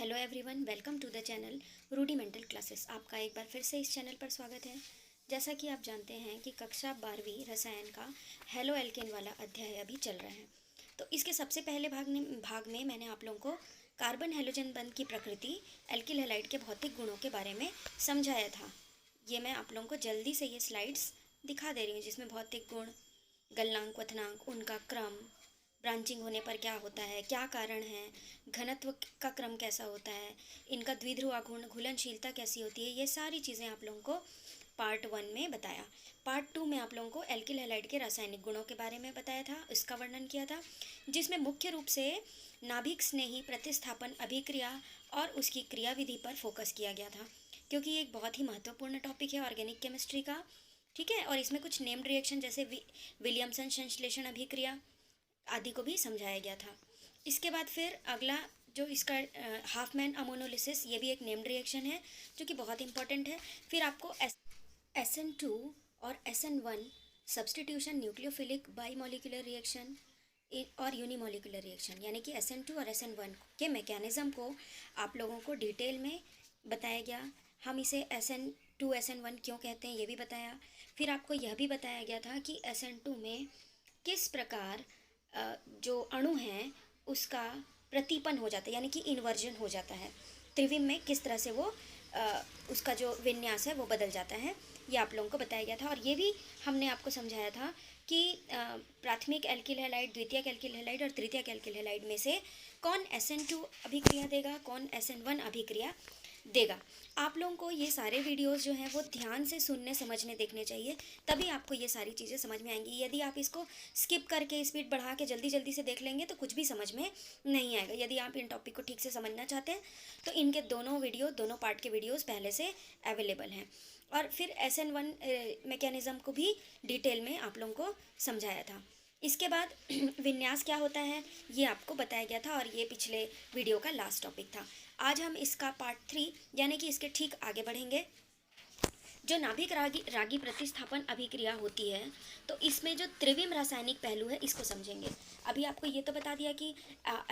Hello everyone, welcome to the channel rudimental classes. आपका एक बार फिर से इस चैनल पर स्वागत है। जैसा कि आप जानते हैं कि कक्षा 12वीं रसायन का हेलो एल्केन वाला अध्याय अभी चल रहा है। तो इसके सबसे पहले भाग में मैंने आप लोगों को कार्बन हैलोजन बंध की प्रकृति, एल्किल हैलाइड के भौतिक गुणों के बारे में समझाया था। ये मैं आप लोगों को जल्दी से ये स्लाइड्स दिखा दे रही हूँ, जिसमें भौतिक गुण, गलनांक, क्वथनांक, उनका क्रम, ब्रांचिंग होने पर क्या होता है, क्या कारण है, घनत्व का क्रम कैसा होता है, इनका द्विध्रुव आघूर्ण, घुलनशीलता कैसी होती है, ये सारी चीज़ें आप लोगों को पार्ट 1 में बताया। पार्ट 2 में आप लोगों को एल्किल हैलाइड के रासायनिक गुणों के बारे में बताया था, इसका वर्णन किया था, जिसमें मुख्य रूप से नाभिक स्नेही प्रतिस्थापन अभिक्रिया और उसकी क्रियाविधि पर फोकस किया गया था, क्योंकि ये एक बहुत ही महत्वपूर्ण टॉपिक है ऑर्गेनिक केमिस्ट्री का। ठीक है, और इसमें कुछ नेम्ड रिएक्शन जैसे विलियमसन संश्लेषण अभिक्रिया आदि को भी समझाया गया था। इसके बाद फिर अगला जो इसका हाफमैन अमोनोलिसिस, ये भी एक नेम्ड रिएक्शन है जो कि बहुत इंपॉर्टेंट है। फिर आपको SN2 और SN1 substitution, nucleophilic bimolecular reaction और यूनिमोलिकुलर रिएक्शन, यानी कि SN2 और SN1 के मैकेनिज्म को आप लोगों को डिटेल में बताया गया। हम इसे SN2 SN1 क्यों कहते हैं ये भी बताया। फिर आपको यह भी बताया गया था कि SN2 में किस प्रकार जो अणु हैं उसका प्रतीपन हो जाता है, यानी कि इन्वर्जन हो जाता है। त्रिविम में किस तरह से वो उसका जो विन्यास है वो बदल जाता है, ये आप लोगों को बताया गया था। और ये भी हमने आपको समझाया था कि प्राथमिक एल्किल हैलाइड, द्वितीयक एल्किल हैलाइड और तृतीयक एल्किल हैलाइड में से कौन SN2 अभिक्रिया देगा, कौन SN1 अभिक्रिया देगा। आप लोगों को ये सारे वीडियोस जो हैं वो ध्यान से सुनने, समझने, देखने चाहिए, तभी आपको ये सारी चीज़ें समझ में आएंगी। यदि आप इसको स्किप करके स्पीड बढ़ा के जल्दी जल्दी से देख लेंगे तो कुछ भी समझ में नहीं आएगा। यदि आप इन टॉपिक को ठीक से समझना चाहते हैं तो इनके दोनों पार्ट के वीडियोज़ पहले से अवेलेबल हैं। और फिर SN1 मैकेनिज़्म को भी डिटेल में आप लोगों को समझाया था। इसके बाद विन्यास क्या होता है ये आपको बताया गया था, और ये पिछले वीडियो का लास्ट टॉपिक था। आज हम इसका पार्ट 3 यानी कि इसके ठीक आगे बढ़ेंगे। जो नाभिक रागी प्रतिस्थापन अभिक्रिया होती है तो इसमें जो त्रिविम रासायनिक पहलू है इसको समझेंगे। अभी आपको ये तो बता दिया कि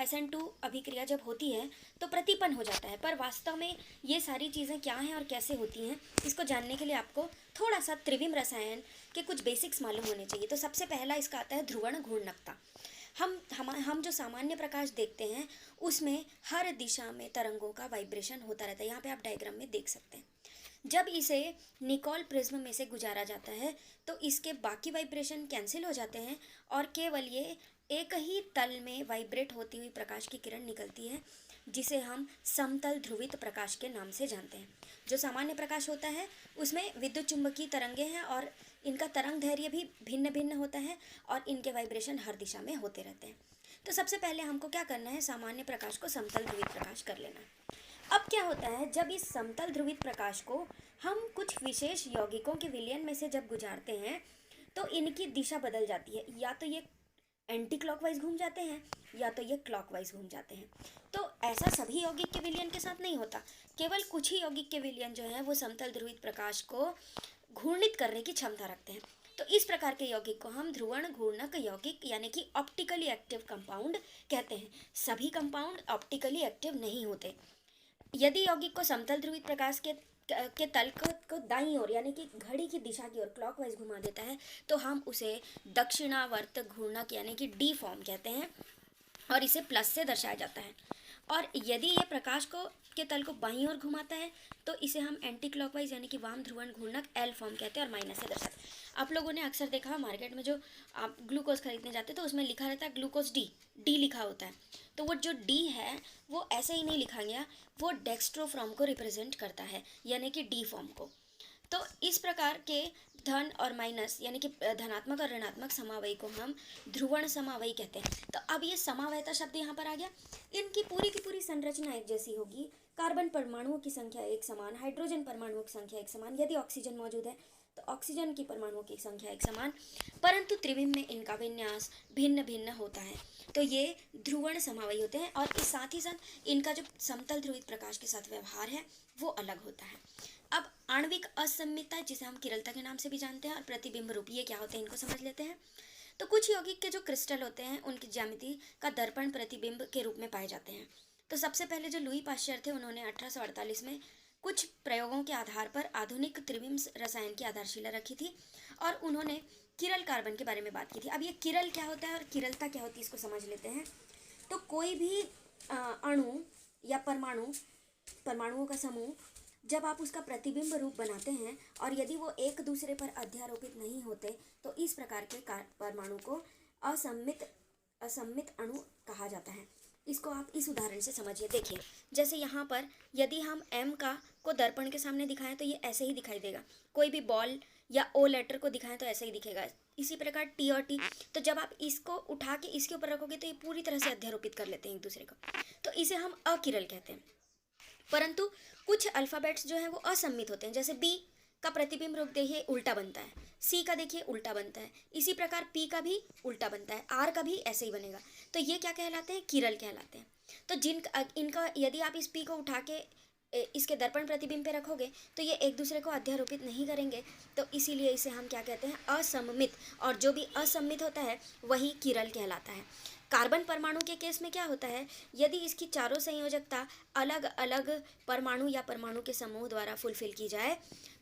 SN2 अभिक्रिया जब होती है तो प्रतीपन हो जाता है, पर वास्तव में ये सारी चीज़ें क्या हैं और कैसे होती हैं इसको जानने के लिए आपको थोड़ा सा त्रिविम रसायन के कुछ बेसिक्स मालूम होने चाहिए। तो सबसे पहला इसका आता है ध्रुवण घूर्णकता। हम जो सामान्य प्रकाश देखते हैं उसमें हर दिशा में तरंगों का वाइब्रेशन होता रहता है। यहाँ पे आप डायग्राम में देख सकते हैं। जब इसे निकोल प्रिज्म में से गुजारा जाता है तो इसके बाकी वाइब्रेशन कैंसिल हो जाते हैं और केवल ये एक ही तल में वाइब्रेट होती हुई प्रकाश की किरण निकलती है, जिसे हम समतल ध्रुवित प्रकाश के नाम से जानते हैं। जो सामान्य प्रकाश होता है उसमें विद्युत चुंबकीय तरंगे हैं और इनका तरंग दैर्घ्य भी भिन्न भिन्न होता है और इनके वाइब्रेशन हर दिशा में होते रहते हैं। तो सबसे पहले हमको क्या करना है, सामान्य प्रकाश को समतल ध्रुवित प्रकाश कर लेना है। अब क्या होता है, जब इस समतल ध्रुवित प्रकाश को हम कुछ विशेष यौगिकों के विलयन में से जब गुजारते हैं तो इनकी दिशा बदल जाती है। या तो ये एंटी क्लॉकवाइज घूम जाते हैं या तो ये क्लॉकवाइज घूम जाते हैं। तो ऐसा सभी यौगिक के विलयन के साथ नहीं होता, केवल कुछ ही यौगिक के विलयन जो है वो समतल ध्रुवित प्रकाश को घूर्णित करने की क्षमता रखते हैं। तो इस प्रकार के यौगिक को हम ध्रुवण घूर्णक यौगिक यानी कि ऑप्टिकली एक्टिव कंपाउंड कहते हैं। सभी कंपाउंड ऑप्टिकली एक्टिव नहीं होते। यदि यौगिक को समतल ध्रुवित प्रकाश के तल को दाईं ओर यानी कि घड़ी की दिशा की ओर क्लॉकवाइज घुमा देता है तो हम उसे दक्षिणावर्त घूर्णक यानी कि डी फॉर्म कहते हैं और इसे प्लस से दर्शाया जाता है। और यदि ये प्रकाश को के तल को बाईं ओर घुमाता है तो इसे हम एंटी क्लॉकवाइज यानी कि वाम ध्रुवण घूर्णक एल फॉर्म कहते हैं और माइनस से दर्शाते हैं। आप लोगों ने अक्सर देखा मार्केट में जो आप ग्लूकोज खरीदने जाते हैं तो उसमें लिखा रहता है ग्लूकोज डी लिखा होता है। तो वो जो डी है वो ऐसे ही नहीं लिखा गया, वो डेक्स्ट्रोफॉर्म को रिप्रेजेंट करता है यानी कि डी फॉर्म को। तो इस प्रकार के धन और माइनस यानी कि धनात्मक और ऋणात्मक समावयी को हम ध्रुवण समावयी कहते हैं। तो अब ये समावयता शब्द यहाँ पर आ गया। इनकी पूरी की पूरी संरचना एक जैसी होगी। कार्बन परमाणुओं की संख्या एक समान, हाइड्रोजन परमाणुओं की संख्या एक समान, यदि ऑक्सीजन मौजूद है तो ऑक्सीजन की परमाणुओं की संख्या एक समान, परंतु त्रिविम में इनका विन्यास भिन्न भिन्न होता है। तो ये ध्रुवण समावयी होते हैं और इस साथ ही साथ इनका जो समतल ध्रुवित प्रकाश के साथ व्यवहार है वो अलग होता है। अब आणविक असममितता, जिसे हम किरलता के नाम से भी जानते हैं, और प्रतिबिंब रूप, ये क्या होते हैं इनको समझ लेते हैं। तो कुछ यौगिक के जो क्रिस्टल होते हैं उनकी ज्यामिति का दर्पण प्रतिबिंब के रूप में पाए जाते हैं। तो सबसे पहले जो लुई पाश्चर थे उन्होंने 1848 में कुछ प्रयोगों के आधार पर आधुनिक त्रिविम रसायन की आधारशिला रखी थी और उन्होंने किरल कार्बन के बारे में बात की थी। अब ये किरल क्या होता है और किरलता क्या होती है इसको समझ लेते हैं। तो कोई भी अणु या परमाणुओं का समूह जब आप उसका प्रतिबिंब रूप बनाते हैं और यदि वो एक दूसरे पर अध्यारोपित नहीं होते तो इस प्रकार के परमाणु को असम्मित अणु कहा जाता है। इसको आप इस उदाहरण से समझिए। देखिए, जैसे यहाँ पर यदि हम M को दर्पण के सामने दिखाएं तो ये ऐसे ही दिखाई देगा। कोई भी बॉल या O लेटर को दिखाएं तो ऐसे ही दिखेगा। इसी प्रकार T और T, तो जब आप इसको उठा के इसके ऊपर रखोगे तो ये पूरी तरह से अध्यारोपित कर लेते हैं एक दूसरे को, तो इसे हम अकिरल कहते हैं। परंतु कुछ अल्फ़ाबेट्स जो हैं वो असम्मित होते हैं। जैसे B का प्रतिबिंब रूप देखिए उल्टा बनता है, C का देखिए उल्टा बनता है, इसी प्रकार P का भी उल्टा बनता है, R का भी ऐसे ही बनेगा। तो ये क्या कहलाते हैं? किरल कहलाते हैं। तो इनका यदि आप इस P को उठा के इसके दर्पण प्रतिबिंब पे रखोगे तो ये एक दूसरे को अध्यारोपित नहीं करेंगे, तो इसीलिए इसे हम क्या कहते हैं? असममित। और जो भी असम्मित होता है वही किरल कहलाता है। कार्बन परमाणु के केस में क्या होता है? यदि इसकी चारों संयोजकता अलग अलग परमाणु या परमाणु के समूह द्वारा फुलफिल की जाए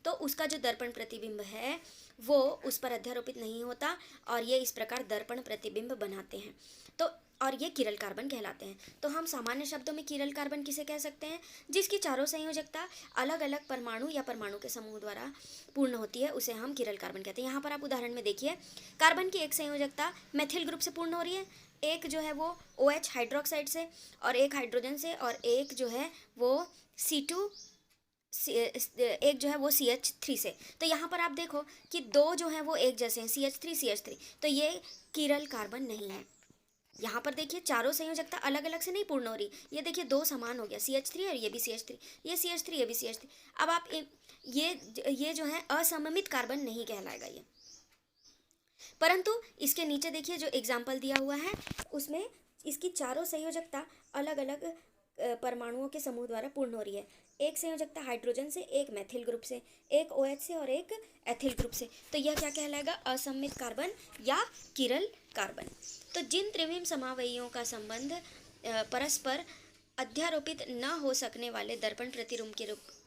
तो उसका जो दर्पण प्रतिबिंब है वो उस पर अध्यारोपित नहीं होता और ये इस प्रकार दर्पण प्रतिबिंब बनाते हैं। तो और ये किरल कार्बन कहलाते हैं। तो हम सामान्य शब्दों में किरल कार्बन किसे कह सकते हैं? जिसकी चारों संयोजकता अलग अलग परमाणु या परमाणु के समूह द्वारा पूर्ण होती है, उसे हम किरल कार्बन कहते हैं। यहाँ पर आप उदाहरण में देखिए, कार्बन की एक संयोजकता मेथिल ग्रुप से पूर्ण हो रही है, एक जो है वो OH हाइड्रोक्साइड से और एक हाइड्रोजन से और एक जो है वो C2 एक जो है वो CH3 से। तो यहाँ पर आप देखो कि दो जो है वो एक जैसे हैं, CH3 तो ये किरल कार्बन नहीं है। यहाँ पर देखिए चारों संयोजकता अलग अलग से नहीं पूर्ण हो रही, ये देखिए दो समान हो गया, CH3 और ये भी CH3, ये CH3 ये भी CH3। अब आप ये जो है असममित कार्बन नहीं कहलाएगा ये। परंतु इसके नीचे देखिए जो एग्जाम्पल दिया हुआ है उसमें इसकी चारों संयोजकता अलग अलग परमाणुओं के समूह द्वारा पूर्ण हो रही है। एक संयोजकता हाइड्रोजन से, एक मेथिल ग्रुप से, एक OH से और एक एथिल ग्रुप से। तो यह क्या कहलाएगा? असम्मित कार्बन या किरल कार्बन। तो जिन त्रिविम समावयियों का संबंध परस्पर अध्यारोपित न हो सकने वाले दर्पण प्रतिरूप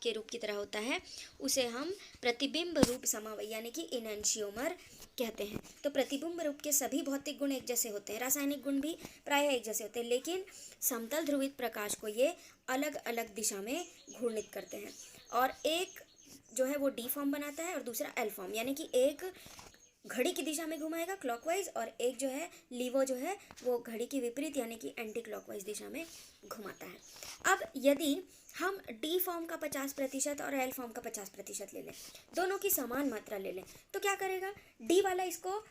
के रूप की तरह होता है उसे हम प्रतिबिंब रूप समावयी यानी कि इनैंशियोमर कहते हैं। तो प्रतिबिंब रूप के सभी भौतिक गुण एक जैसे होते हैं, रासायनिक गुण भी प्रायः एक जैसे होते हैं, लेकिन समतल ध्रुवित प्रकाश को ये अलग अलग दिशा में घूर्णित करते हैं और एक जो है वो D फॉर्म बनाता है और दूसरा L फॉर्म, यानी कि एक घड़ी की दिशा में घुमाएगा क्लॉकवाइज और एक जो है लीवो जो है वो घड़ी की विपरीत यानी कि एंटी क्लॉकवाइज दिशा में घुमाता है। अब यदि हम D फॉर्म का 50% और L फॉर्म का 50% ले लें, दोनों की समान मात्रा ले लें, तो क्या करेगा? D वाला इसको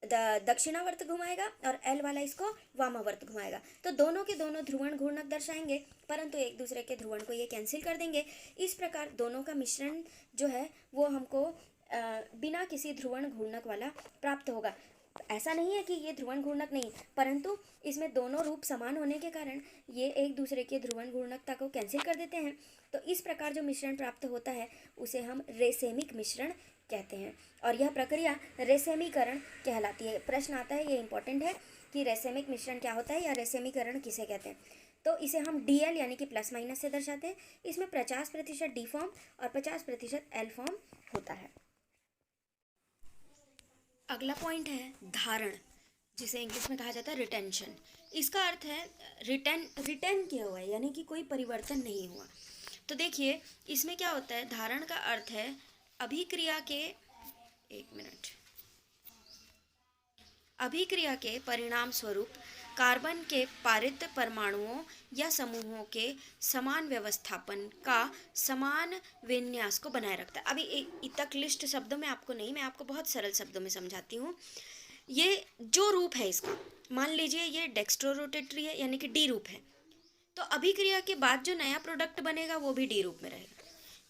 दक्षिणावर्त घुमाएगा और L वाला इसको वामावर्त घुमाएगा। तो दोनों के दोनों ध्रुवण घूर्णक दर्शाएंगे, परंतु एक दूसरे के ध्रुवण को ये कैंसिल कर देंगे। इस प्रकार दोनों का मिश्रण जो है वो हमको बिना किसी ध्रुवण घूर्णक वाला प्राप्त होगा। ऐसा नहीं है कि ये ध्रुवण घूर्णक नहीं, परंतु इसमें दोनों रूप समान होने के कारण ये एक दूसरे के ध्रुवण घूर्णकता को कैंसिल कर देते हैं। तो इस प्रकार जो मिश्रण प्राप्त होता है उसे हम रेसेमिक मिश्रण कहते हैं और यह प्रक्रिया रेसेमीकरण कहलाती है। प्रश्न आता है, ये इंपॉर्टेंट है कि रेसेमिक मिश्रण क्या होता है या रेसेमीकरण किसे कहते हैं। तो इसे हम DL यानी कि प्लस माइनस से दर्शाते हैं। इसमें 50% D फॉर्म और 50% L फॉर्म होता है। अगला पॉइंट है धारण, जिसे इंग्लिश में कहा जाता है रिटेंशन। इसका अर्थ है रिटेन किया हुआ है यानी कि कोई परिवर्तन नहीं हुआ। तो देखिए इसमें क्या होता है, धारण का अर्थ है अभिक्रिया के परिणाम स्वरूप कार्बन के पारित परमाणुओं या समूहों के समान व्यवस्थापन का समान विन्यास को बनाए रखता है। अभी इतना क्लिष्ट शब्दों में आपको नहीं, मैं आपको बहुत सरल शब्दों में समझाती हूँ। ये जो रूप है इसका, मान लीजिए ये डेक्स्ट्रोरोटेटरी है यानी कि D रूप है, तो अभिक्रिया के बाद जो नया प्रोडक्ट बनेगा वो भी D रूप में रहेगा।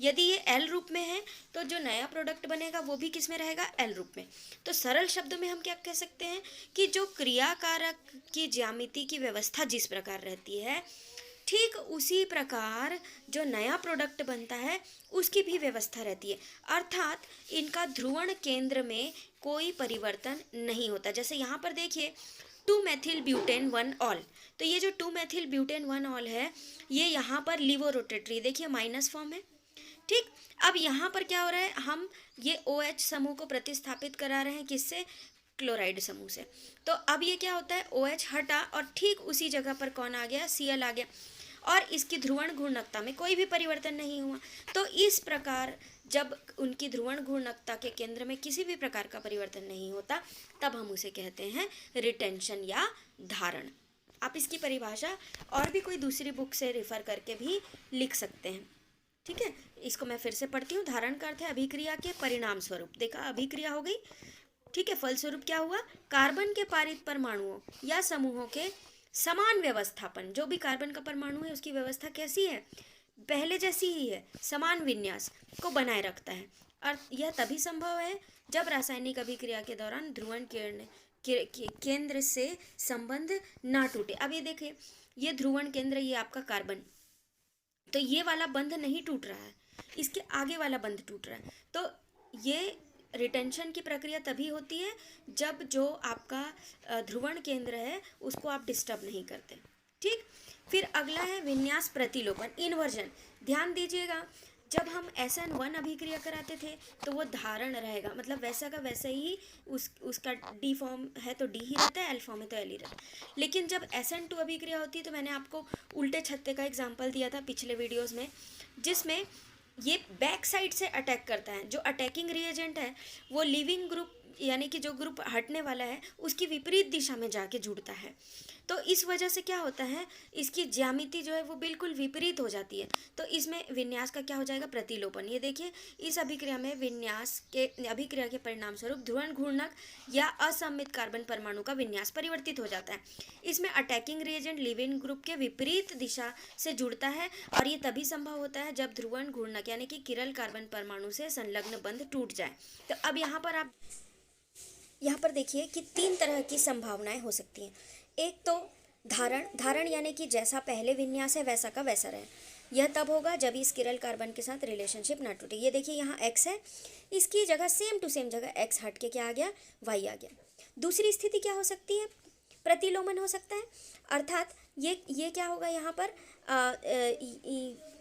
यदि ये L रूप में है तो जो नया प्रोडक्ट बनेगा वो भी किस में रहेगा? L रूप में। तो सरल शब्दों में हम क्या कह सकते हैं कि जो क्रियाकारक की ज्यामिति की व्यवस्था जिस प्रकार रहती है, ठीक उसी प्रकार जो नया प्रोडक्ट बनता है उसकी भी व्यवस्था रहती है, अर्थात इनका ध्रुवण केंद्र में कोई परिवर्तन नहीं होता। जैसे यहाँ पर देखिए 2 मेथिल ब्यूटेन 1 ऑल। तो ये जो 2 मेथिल ब्यूटेन 1 ऑल है, ये यहाँ पर लिवो रोटेटरी, देखिए माइनस फॉर्म है, ठीक। अब यहाँ पर क्या हो रहा है, हम ये OH समूह को प्रतिस्थापित करा रहे हैं किससे, क्लोराइड समूह से। तो अब ये क्या होता है, OH हटा और ठीक उसी जगह पर कौन आ गया, Cl आ गया, और इसकी ध्रुवण घूर्णकता में कोई भी परिवर्तन नहीं हुआ। तो इस प्रकार जब उनकी ध्रुवण घूर्णकता के केंद्र में किसी भी प्रकार का परिवर्तन नहीं होता, तब हम उसे कहते हैं रिटेंशन या धारण। आप इसकी परिभाषा और भी कोई दूसरी बुक से रेफर करके भी लिख सकते हैं, ठीक है। इसको मैं फिर से पढ़ती हूँ। धारण का अर्थ है अभिक्रिया के परिणाम स्वरूप, देखा अभिक्रिया हो गई, ठीक है। फलस्वरूप क्या हुआ, कार्बन के पारित परमाणुओं या समूहों के समान व्यवस्थापन, जो भी कार्बन का परमाणु है उसकी व्यवस्था कैसी है, पहले जैसी ही है, समान विन्यास को बनाए रखता है। और यह तभी संभव है जब रासायनिक अभिक्रिया के दौरान ध्रुवण केंद्र से संबंध ना टूटे। अब ये देखिए, ये ध्रुवण केंद्र, ये आपका कार्बन, तो ये वाला बंध नहीं टूट रहा है, इसके आगे वाला बंध टूट रहा है। तो ये रिटेंशन की प्रक्रिया तभी होती है जब जो आपका ध्रुवण केंद्र है उसको आप डिस्टर्ब नहीं करते, ठीक। फिर अगला है विन्यास प्रतिलोपन, इन्वर्जन। ध्यान दीजिएगा, जब हम SN1 अभिक्रिया कराते थे तो वो धारण रहेगा, मतलब वैसा का वैसा ही उसका D फॉर्म है तो D ही रहता है, L फॉर्म है तो L ही रहता है। लेकिन जब SN2 अभिक्रिया होती है तो मैंने आपको उल्टे छत्ते का एग्जाम्पल दिया था पिछले वीडियोज़ में, जिसमें ये बैक साइड से अटैक करता है। जो अटैकिंग रिएजेंट है वो लिविंग ग्रुप, यानी कि जो ग्रुप हटने वाला है उसकी विपरीत दिशा में जाके जुड़ता है। तो इस वजह से क्या होता है, इसकी ज्यामिति जो है वो बिल्कुल विपरीत हो जाती है। तो इसमें विन्यास का क्या हो जाएगा, प्रतिलोपन। ये देखिए, इस अभिक्रिया में विन्यास के अभिक्रिया के परिणाम स्वरूप ध्रुवण घूर्णक या असममित कार्बन परमाणु का विन्यास परिवर्तित हो जाता है। इसमें अटैकिंग रिएजेंट लिविंग ग्रुप के विपरीत दिशा से जुड़ता है, और ये तभी संभव होता है जब ध्रुवण घूर्णक यानी कि किरल कार्बन परमाणु से संलग्न बंध टूट जाए। तो अब यहाँ पर देखिए कि 3 तरह की संभावनाएं हो सकती हैं। एक तो धारण यानी कि जैसा पहले विन्यास है वैसा का वैसा रहे। यह तब होगा जब इस किरल कार्बन के साथ रिलेशनशिप ना टूटे। ये देखिए, यहाँ X है, इसकी जगह सेम टू सेम जगह X हट के क्या आ गया, Y आ गया। दूसरी स्थिति क्या हो सकती है, प्रतिलोमन हो सकता है, अर्थात ये क्या होगा, यहाँ पर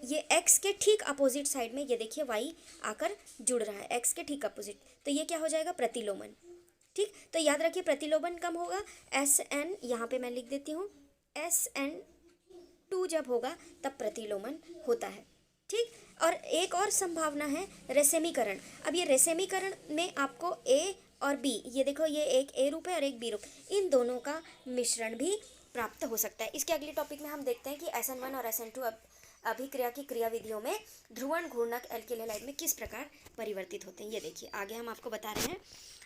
ये X के ठीक अपोजिट साइड में ये देखिए Y आकर जुड़ रहा है, X के ठीक अपोजिट, तो ये क्या हो जाएगा, प्रतिलोमन, ठीक। तो याद रखिए प्रतिलोमन कम होगा, SN यहाँ पे मैं लिख देती हूँ, SN2 जब होगा तब प्रतिलोमन होता है, ठीक। और एक और संभावना है रेसेमीकरण। अब ये रेसेमीकरण में आपको A और B, ये देखो ये एक A रूप है और एक B रूप, इन दोनों का मिश्रण भी प्राप्त हो सकता है। इसके अगले टॉपिक में हम देखते हैं कि SN1 और SN2 अभिक्रिया की क्रियाविधियों में ध्रुवण घूर्णक एल्किल हैलाइड में किस प्रकार परिवर्तित होते हैं। ये देखिए, आगे हम आपको बता रहे हैं।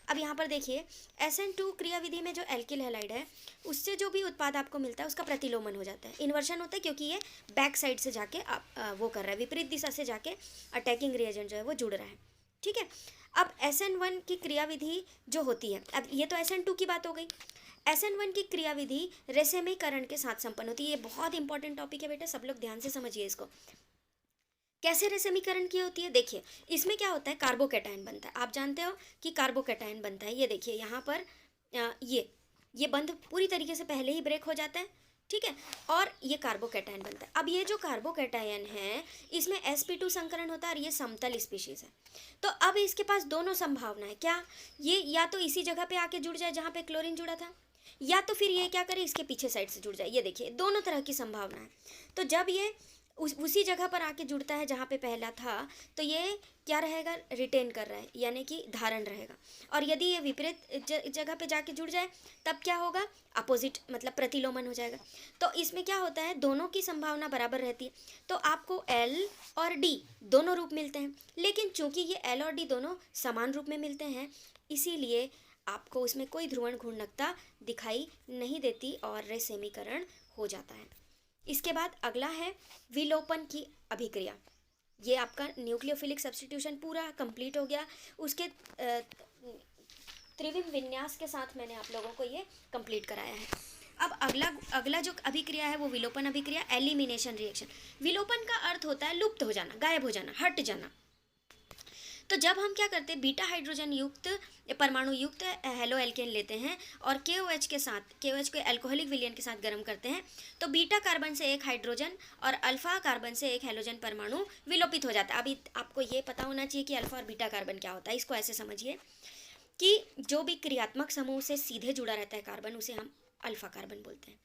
अब यहाँ पर देखिए, SN2 क्रियाविधि में जो एल्किल हैलाइड है उससे जो भी उत्पाद आपको मिलता है उसका प्रतिलोमन हो जाता है, इन्वर्शन होता है, क्योंकि ये बैक साइड से जाके वो कर रहा है, विपरीत दिशा से जाके अटैकिंग रिएजेंट जो है वो जुड़ रहा है, ठीक है। अब SN1 की क्रियाविधि जो होती है, अब ये तो SN2 की बात हो गई। SN1 की क्रियाविधि रेसेमीकरण के साथ संपन्न होती है। ये बहुत इंपॉर्टेंट टॉपिक है बेटा, सब लोग ध्यान से समझिए इसको। कैसे रेसेमीकरण की होती है, देखिए इसमें क्या होता है, कार्बोकैटायन बनता है। आप जानते हो कि कार्बोकैटायन बनता है। ये देखिए यहाँ पर ये बंध पूरी तरीके से पहले ही ब्रेक हो जाता है, ठीक है, और ये कार्बोकैटायन बनता है। अब ये जो कार्बोकैटायन है इसमें sp2 संकरण होता है और ये समतल स्पीशीज है। तो अब इसके पास दोनों संभावना है, क्या, ये या तो इसी जगह पे आके जुड़ जाए जहाँ पे क्लोरीन जुड़ा था, या तो फिर ये क्या करे, इसके पीछे साइड से जुड़ जाए। ये देखिए, दोनों तरह की संभावना है। तो जब ये उसी जगह पर आके जुड़ता है जहाँ पे पहला था, तो ये क्या रहेगा, रिटेन कर रहा है, यानी कि धारण रहेगा। और यदि ये विपरीत जगह पे जाके जुड़ जाए तब क्या होगा, अपोजिट, मतलब प्रतिलोमन हो जाएगा। तो इसमें क्या होता है, दोनों की संभावना बराबर रहती है। तो आपको L और D दोनों रूप मिलते हैं, लेकिन चूंकि ये L और D दोनों समान रूप में मिलते हैं, इसीलिए आपको उसमें कोई ध्रुवण घूर्णकता दिखाई नहीं देती और रेसेमीकरण हो जाता है। इसके बाद अगला है विलोपन की अभिक्रिया। ये आपका न्यूक्लियोफिलिक सब्स्टिट्यूशन पूरा कंप्लीट हो गया। उसके त्रिविम विन्यास के साथ मैंने आप लोगों को ये कंप्लीट कराया है। अब अगला जो अभिक्रिया है वो विलोपन अभिक्रिया, एलिमिनेशन रिएक्शन। विलोपन का अर्थ होता है लुप्त हो जाना, गायब हो जाना, हट जाना। तो जब हम क्या करते हैं, बीटा हाइड्रोजन युक्त परमाणु युक्त हेलो एल्केन लेते हैं और KOH के साथ, KOH को अल्कोहलिक विलयन के साथ गर्म करते हैं, तो बीटा कार्बन से एक हाइड्रोजन और अल्फा कार्बन से एक हेलोजन परमाणु विलोपित हो जाता है। अभी आपको ये पता होना चाहिए कि अल्फा और बीटा कार्बन क्या होता है। इसको ऐसे समझिए कि जो भी क्रियात्मक समूह से सीधे जुड़ा रहता है कार्बन, उसे हम अल्फा कार्बन बोलते हैं,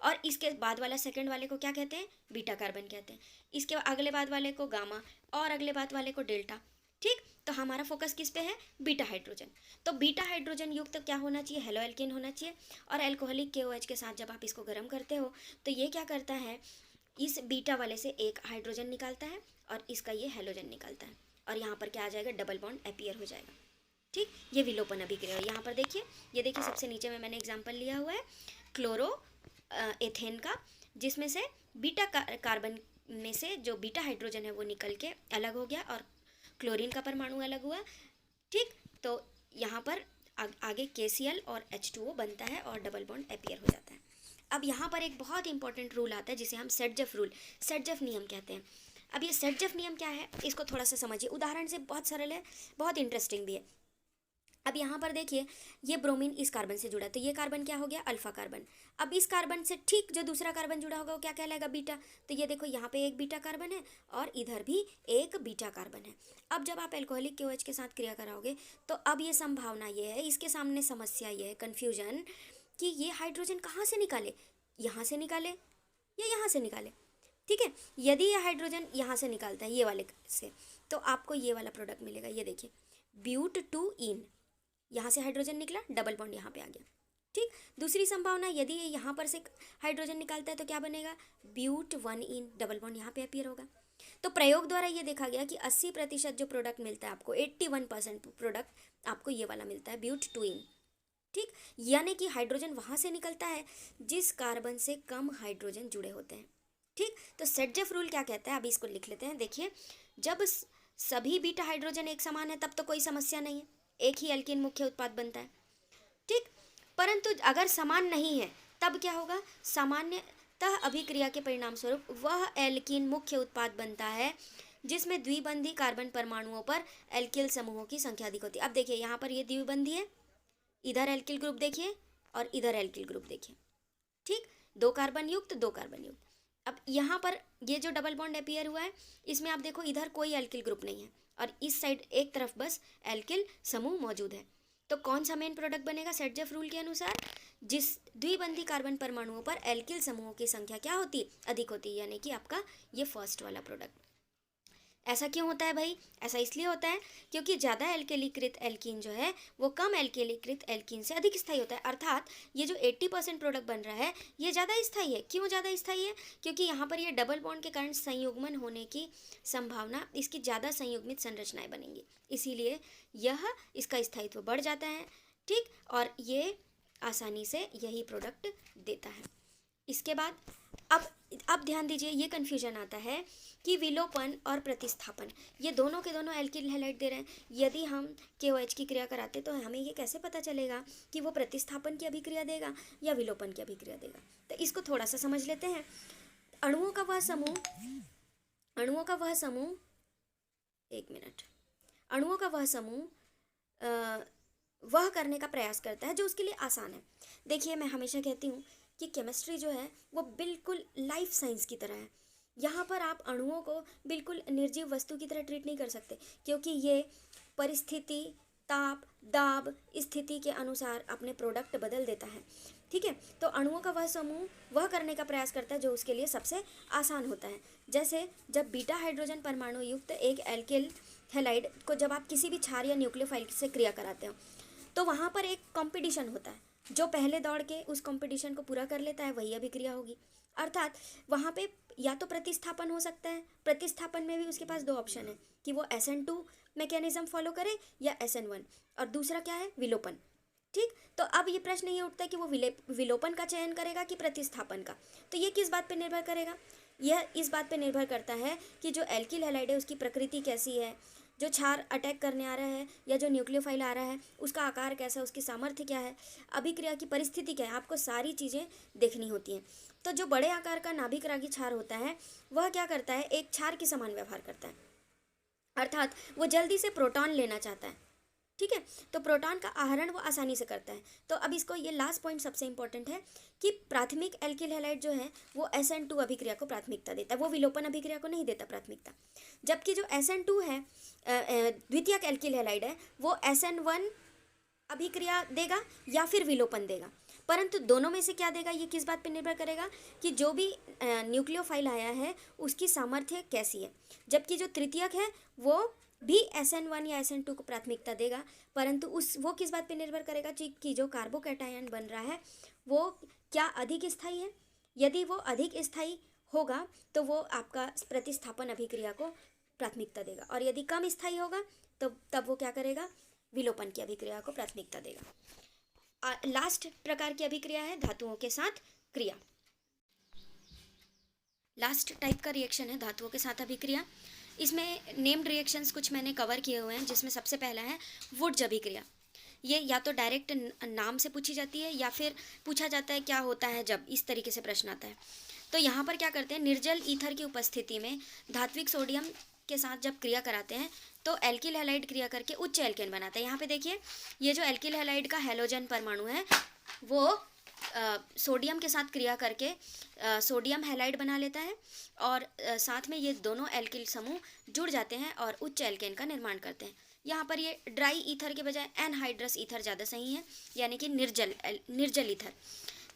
और इसके बाद वाला सेकंड वाले को क्या कहते हैं, बीटा कार्बन कहते हैं। इसके अगले बाद वाले को गामा और अगले बाद वाले को डेल्टा। ठीक, तो हमारा फोकस किस पे है, बीटा हाइड्रोजन। तो बीटा हाइड्रोजन युक्त क्या होना चाहिए, हेलो एल्केन होना चाहिए। और अल्कोहलिक KOH के साथ जब आप इसको गर्म करते हो तो ये क्या करता है, इस बीटा वाले से एक हाइड्रोजन निकालता है और इसका ये हेलोजन निकालता है, और यहाँ पर क्या आ जाएगा, डबल बॉन्ड अपीयर हो जाएगा। ठीक, ये विलोपन अभिक्रिया। यहाँ पर देखिए, ये देखिए सबसे नीचे में मैंने एग्जाम्पल लिया हुआ है क्लोरो एथेन का, जिसमें से बीटा कार्बन में से जो बीटा हाइड्रोजन है वो निकल के अलग हो गया और क्लोरीन का परमाणु अलग हुआ। ठीक, तो यहाँ पर आगे KCl और H2O बनता है और डबल बॉन्ड अपीयर हो जाता है। अब यहाँ पर एक बहुत इंपॉर्टेंट रूल आता है जिसे हम सेटजफ रूल, सेटजफ नियम कहते हैं। अब ये सेटजफ नियम क्या है, इसको थोड़ा सा समझिए। उदाहरण से बहुत सरल है, बहुत इंटरेस्टिंग भी है। अब यहाँ पर देखिए, ये ब्रोमीन इस कार्बन से जुड़ा है, तो ये कार्बन क्या हो गया, अल्फा कार्बन। अब इस कार्बन से ठीक जो दूसरा कार्बन जुड़ा होगा वो क्या कहलाएगा, बीटा। तो ये देखो, यहाँ पे एक बीटा कार्बन है और इधर भी एक बीटा कार्बन है। अब जब आप अल्कोहलिक KOH के साथ क्रिया कराओगे तो अब ये संभावना ये है, इसके सामने समस्या ये है, कन्फ्यूजन, कि ये हाइड्रोजन कहाँ से निकाले, यहाँ से निकाले या यहाँ से निकाले। ठीक है, यदि ये हाइड्रोजन यहाँ से निकालता है ये वाले से, तो आपको ये वाला प्रोडक्ट मिलेगा। ये देखिए, ब्यूट टू इन, यहाँ से हाइड्रोजन निकला, डबल बॉन्ड यहाँ पे आ गया। ठीक, दूसरी संभावना, यदि ये यहाँ पर से हाइड्रोजन निकालता है तो क्या बनेगा, ब्यूट 1 इन, डबल बॉन्ड यहाँ पे अपीयर होगा। तो प्रयोग द्वारा ये देखा गया कि 80% जो प्रोडक्ट मिलता है आपको, 81% प्रोडक्ट आपको ये वाला मिलता है, ब्यूट 2 इन। ठीक, यानी कि हाइड्रोजन वहाँ से निकलता है जिस कार्बन से कम हाइड्रोजन जुड़े होते हैं। ठीक, तो सेटजफ रूल क्या कहता है, अभी इसको लिख लेते हैं। देखिए, जब सभी बीटा हाइड्रोजन एक समान है तब तो कोई समस्या नहीं है, एक ही एल्कीन मुख्य उत्पाद बनता है। ठीक, परंतु अगर समान नहीं है तब क्या होगा, सामान्यतः अभिक्रिया के परिणाम स्वरूप वह एल्कीन मुख्य उत्पाद बनता है जिसमें द्विबंधी कार्बन परमाणुओं पर एल्किल समूहों की संख्या अधिक होती है। अब देखिए, यहाँ पर ये द्विबंधी है, इधर एल्किल ग्रुप देखिए और इधर एल्किल ग्रुप देखिए। ठीक, 2 कार्बन युक्त 2 कार्बन युक्त। अब यहाँ पर ये जो डबल बॉन्ड अपीयर हुआ है, इसमें आप देखो इधर कोई एल्किल ग्रुप नहीं है और इस साइड एक तरफ बस एल्किल समूह मौजूद है। तो कौन सा मेन प्रोडक्ट बनेगा सेटजफ रूल के अनुसार, जिस द्विबंधी कार्बन परमाणुओं पर एल्किल समूहों की संख्या क्या होती है, अधिक होती है, यानी कि आपका ये फर्स्ट वाला प्रोडक्ट। ऐसा क्यों होता है भाई, ऐसा इसलिए होता है क्योंकि ज़्यादा एल्केलीकृत एल्कीन जो है वो कम एल्केलीकृत एल्कीन से अधिक स्थायी होता है। अर्थात ये जो 80% प्रोडक्ट बन रहा है ये ज़्यादा स्थायी है। क्यों ज़्यादा स्थायी है, क्योंकि यहाँ पर ये डबल बॉन्ड के कारण संयुग्मन होने की संभावना, इसकी ज़्यादा संयुग्मित संरचनाएं बनेंगी, इसीलिए यह इसका स्थायित्व बढ़ जाता है। ठीक, और ये आसानी से यही प्रोडक्ट देता है। इसके बाद अब ध्यान दीजिए, ये कन्फ्यूजन आता है कि विलोपन और प्रतिस्थापन, ये दोनों के दोनों एल्किल हैलाइड दे रहे हैं। यदि हम KOH की क्रिया कराते तो हमें ये कैसे पता चलेगा कि वो प्रतिस्थापन की अभिक्रिया देगा या विलोपन की अभिक्रिया देगा। तो इसको थोड़ा सा समझ लेते हैं। अणुओं का वह समूह वह करने का प्रयास करता है जो उसके लिए आसान है। देखिए, मैं हमेशा कहती हूँ कि केमिस्ट्री जो है वो बिल्कुल लाइफ साइंस की तरह है। यहाँ पर आप अणुओं को बिल्कुल निर्जीव वस्तु की तरह ट्रीट नहीं कर सकते, क्योंकि ये परिस्थिति, ताप, दाब, स्थिति के अनुसार अपने प्रोडक्ट बदल देता है। ठीक है, तो अणुओं का वह समूह वह करने का प्रयास करता है जो उसके लिए सबसे आसान होता है। जैसे जब बीटा हाइड्रोजन परमाणु युक्त एक एल्किल हैलाइड को जब आप किसी भी क्षार या न्यूक्लियोफाइल से क्रिया कराते हो तो वहाँ पर एक कंपटीशन होता है, जो पहले दौड़ के उस कंपटीशन को पूरा कर लेता है वही अभिक्रिया होगी। अर्थात वहाँ पे या तो प्रतिस्थापन हो सकता है, प्रतिस्थापन में भी उसके पास 2 ऑप्शन है कि वो SN2 मैकेनिज्म फॉलो करे या SN1, और दूसरा क्या है, विलोपन। ठीक, तो अब ये प्रश्न ये उठता है कि वो विलोपन का चयन करेगा कि प्रतिस्थापन का। तो ये किस बात पे निर्भर करेगा, यह इस बात पे निर्भर करता है कि जो एल्किल हैलाइड है उसकी प्रकृति कैसी है, जो क्षार अटैक करने आ रहा है या जो न्यूक्लियोफाइल आ रहा है उसका आकार कैसा है, उसकी सामर्थ्य क्या है, अभिक्रिया की परिस्थिति क्या है, आपको सारी चीज़ें देखनी होती हैं। तो जो बड़े आकार का नाभिक रागी क्षार होता है वह क्या करता है, एक क्षार के समान व्यवहार करता है। अर्थात वो जल्दी से प्रोटॉन लेना चाहता है। ठीक है, तो प्रोटॉन का आहरण वो आसानी से करता है। तो अब इसको ये लास्ट पॉइंट सबसे इंपॉर्टेंट है कि प्राथमिक एल्किल हैलाइड जो है वो SN2 अभिक्रिया को प्राथमिकता देता है, वो विलोपन अभिक्रिया को नहीं देता प्राथमिकता। जबकि जो SN2 है द्वितीयक एल्किल हैलाइड है, वो SN1 अभिक्रिया देगा या फिर विलोपन देगा। परंतु दोनों में से क्या देगा ये किस बात पर निर्भर करेगा कि जो भी न्यूक्लियोफाइल आया है उसकी सामर्थ्य कैसी है। जबकि जो तृतीयक है वो भी SN1 या SN2 को प्राथमिकता देगा, परंतु वो किस बात पे निर्भर करेगा कि जो कार्बोकैटायन बन रहा है वो क्या अधिक स्थायी है। यदि वो अधिक स्थायी होगा तो वो आपका प्रतिस्थापन अभिक्रिया को प्राथमिकता देगा, और यदि कम स्थायी होगा तो तब वो क्या करेगा, विलोपन की अभिक्रिया को प्राथमिकता देगा। लास्ट प्रकार की अभिक्रिया है धातुओं के साथ क्रिया। लास्ट टाइप का रिएक्शन है धातुओं के साथ अभिक्रिया। इसमें नेम्ड रिएक्शंस कुछ मैंने कवर किए हुए हैं, जिसमें सबसे पहला है वुड्स अभिक्रिया। ये या तो डायरेक्ट नाम से पूछी जाती है या फिर पूछा जाता है क्या होता है जब, इस तरीके से प्रश्न आता है। तो यहाँ पर क्या करते हैं, निर्जल ईथर की उपस्थिति में धात्विक सोडियम के साथ जब क्रिया कराते हैं तो एल्किल हैलाइड क्रिया करके उच्च एल्केन बनाते हैं। यहाँ पे देखिए ये जो एल्किल हैलाइड का हैलोजन परमाणु है वो सोडियम के साथ क्रिया करके सोडियम हैलाइड बना लेता है, और साथ में ये दोनों एल्किल समूह जुड़ जाते हैं और उच्च एल्केन का निर्माण करते हैं। यहाँ पर ये ड्राई ईथर के बजाय एनहाइड्रस ईथर ज़्यादा सही है, यानी कि निर्जल ईथर।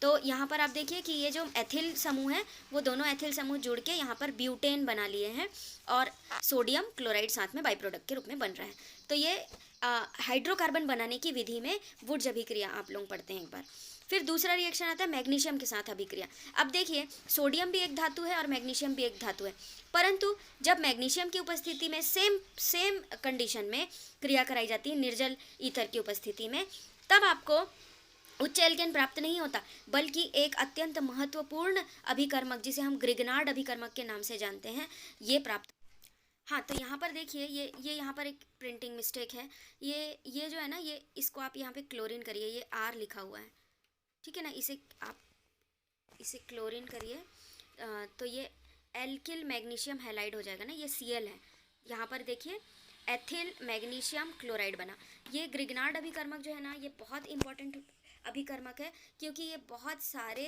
तो यहाँ पर आप देखिए कि ये जो एथिल समूह है वो दोनों एथिल समूह जुड़ के यहाँ पर ब्यूटेन बना लिए हैं, और सोडियम क्लोराइड साथ में बाई प्रोडक्ट के रूप में बन रहा है। तो ये हाइड्रोकार्बन बनाने की विधि में वुड्स अभिक्रिया आप लोग पढ़ते हैं एक बार। फिर दूसरा रिएक्शन आता है मैग्नीशियम के साथ अभिक्रिया। अब देखिए सोडियम भी एक धातु है और मैग्नीशियम भी एक धातु है, परंतु जब मैग्नीशियम की उपस्थिति में सेम कंडीशन में क्रिया कराई जाती है निर्जल ईथर की उपस्थिति में, तब आपको उच्च एल्केन प्राप्त नहीं होता, बल्कि एक अत्यंत महत्वपूर्ण अभिकर्मक जिसे हम ग्रिगनार्ड अभिकर्मक के नाम से जानते हैं ये प्राप्त। हाँ, तो यहाँ पर देखिए ये यहाँ पर एक प्रिंटिंग मिस्टेक है। ये जो है ना, ये इसको आप यहाँ पे क्लोरीन करिए, ये R लिखा हुआ है, ठीक है ना, इसे क्लोरीन करिए तो ये एल्किल मैग्नीशियम हैलाइड हो जाएगा ना, ये Cl है। यहाँ पर देखिए एथिल मैग्नीशियम क्लोराइड बना। ये ग्रिगनार्ड अभिकर्मक जो है ना, ये बहुत इंपॉर्टेंट अभिकर्मक है, क्योंकि ये बहुत सारे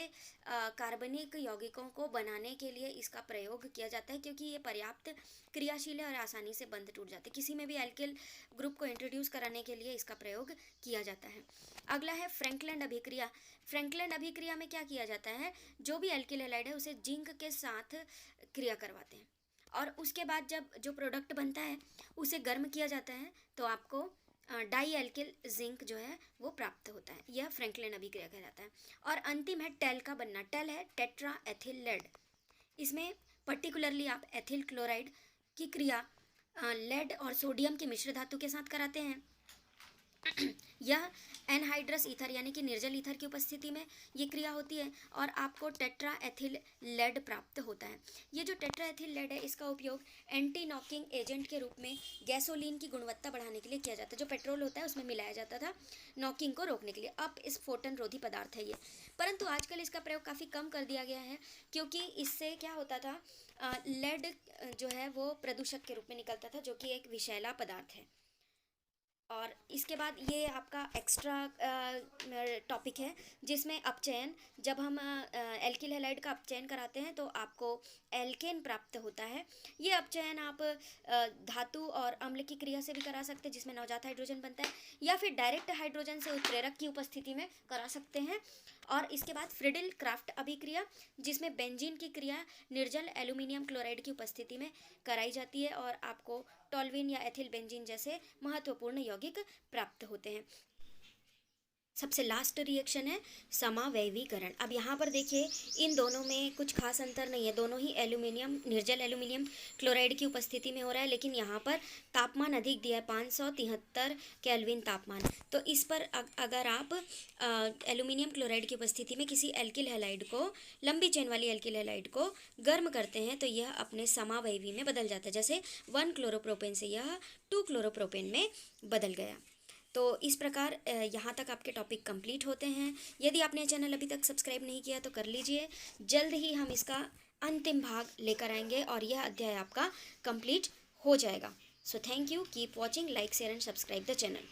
कार्बनिक यौगिकों को बनाने के लिए इसका प्रयोग किया जाता है, क्योंकि ये पर्याप्त क्रियाशील है और आसानी से बंध टूट जाते हैं। किसी में भी एल्किल ग्रुप को इंट्रोड्यूस कराने के लिए इसका प्रयोग किया जाता है। अगला है फ्रैंकलैंड अभिक्रिया। फ्रैंकलैंड अभिक्रिया में क्या किया जाता है, जो भी एल्किल हैलाइड है उसे जिंक के साथ क्रिया करवाते हैं, और उसके बाद जब जो प्रोडक्ट बनता है उसे गर्म किया जाता है तो आपको डाई एल्किल जिंक जो है वो प्राप्त होता है। यह फ्रैंकलिन अभिक्रिया कहलाता है। और अंतिम है टेल का बनना। टेल है टेट्रा एथिल लेड। इसमें पर्टिकुलरली आप एथिल क्लोराइड की क्रिया लेड और सोडियम के मिश्र धातु के साथ कराते हैं। यह एनहाइड्रस ईथर यानी कि निर्जल ईथर की उपस्थिति में ये क्रिया होती है और आपको टेट्रा एथिल लेड प्राप्त होता है। ये जो टेट्रा एथिल लेड है इसका उपयोग एंटी नॉकिंग एजेंट के रूप में गैसोलीन की गुणवत्ता बढ़ाने के लिए किया जाता है। जो पेट्रोल होता है उसमें मिलाया जाता था नॉकिंग को रोकने के लिए। अब इस फोटन रोधी पदार्थ है ये, परंतु आजकल इसका प्रयोग काफ़ी कम कर दिया गया है, क्योंकि इससे क्या होता था, लेड जो है वो प्रदूषक के रूप में निकलता था, जो कि एक विषैला पदार्थ है। और इसके बाद ये आपका एक्स्ट्रा टॉपिक है जिसमें अपचयन। जब हम एल्किल हैलाइड का अपचयन कराते हैं तो आपको एल्केन प्राप्त होता है। ये अपचयन आप धातु और अम्ल की क्रिया से भी करा सकते हैं जिसमें नवजात हाइड्रोजन बनता है, या फिर डायरेक्ट हाइड्रोजन से उत्प्रेरक की उपस्थिति में करा सकते हैं। और इसके बाद फ्रिडिल क्राफ्ट अभिक्रिया, जिसमें बेंजीन की क्रिया निर्जल एल्यूमिनियम क्लोराइड की उपस्थिति में कराई जाती है और आपको टॉल्विन या एथिल बेंजीन जैसे महत्वपूर्ण यौगिक प्राप्त होते हैं। सबसे लास्ट रिएक्शन है समावयवीकरण। अब यहाँ पर देखिए इन दोनों में कुछ खास अंतर नहीं है, दोनों ही एल्यूमिनियम निर्जल एल्यूमिनियम क्लोराइड की उपस्थिति में हो रहा है, लेकिन यहाँ पर तापमान अधिक दिया है 573 केल्विन तापमान। तो इस पर अगर आप एल्यूमिनियम क्लोराइड की उपस्थिति में किसी एल्किल हैलाइड को, लंबी चेन वाली एल्किल हैलाइड को गर्म करते हैं तो यह अपने समावयवी में बदल जाता है। जैसे 1 क्लोरोप्रोपेन से यह 2 क्लोरोप्रोपेन में बदल गया। तो इस प्रकार यहाँ तक आपके टॉपिक कंप्लीट होते हैं। यदि आपने चैनल अभी तक सब्सक्राइब नहीं किया तो कर लीजिए। जल्द ही हम इसका अंतिम भाग लेकर आएंगे और यह अध्याय आपका कंप्लीट हो जाएगा। So thank you. Keep watching, like, share and subscribe the channel.